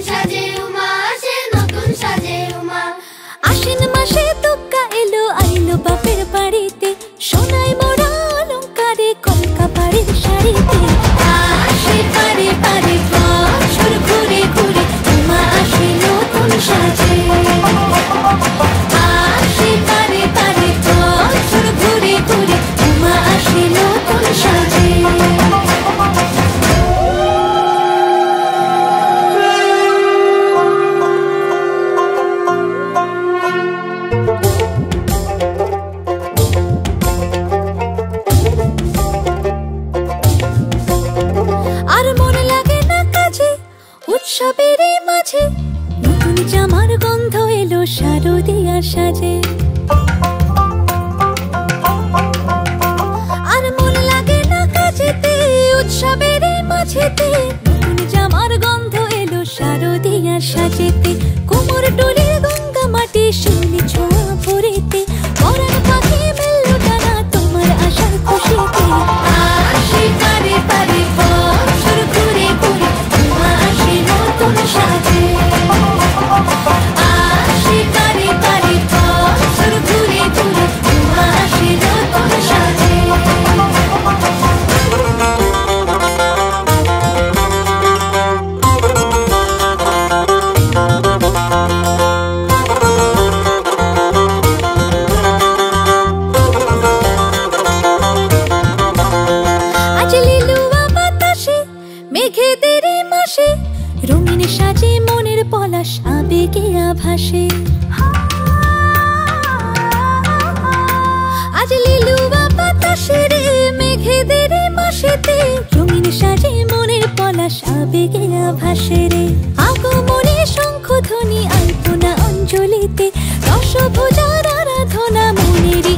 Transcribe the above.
সাজে উমা আসে, নতুন সাজে উমা। আশ্বিন মাসে দুগ্গা এলো আইলো বাপের বাড়িতে, সোনায় মোড়া অলংকারে কলকা বাড়ির শাড়িতে। আসে পারে পারে বছর ঘুরে ঘুরে, উমা আসে নতুন সাজে। আসে পারে পারে বছর ঘুরে ঘুরে, উমা আসে নতুন সাজে। আর মন লাগে না কাজে উৎসবের মাঝে, নতুন জামার গন্ধ এলো শারদিয়ার সাজে। আর মন লাগে না কাজেতে উৎসবের মাঝেতে, নতুন জামার গন্ধ এলো শারদিয়ার সাজেতে। কোমর ডোলে গঙ্গা মাটি শিউলি ছোঁয়া ভরেতে, পরাণ পাখি মেললো ডানা তোমার আশার খুশিতে। আসে পারে পারে বছর ঘুরে ঘুরে, উমা আসে নতুন সাজে। আসে পারে পারে বছর ঘুরে ঘুরে, উমা আসে নতুন সাজে। আজ লিলুয়া বাতাসে মেঘেদের মাসে, রঙিন সাজে মনের পলাশ আবেগে আভাসে। আজ লিলুয়া বাতাসে রে মেঘেদের মাসেতে, রঙিন সাজে মনের পলাশ আবেগে আভাসে রে। আগমনে শঙ্খধ্বনি আলপনা অঞ্জলিতে, দশভুজার আরাধনা মনেরই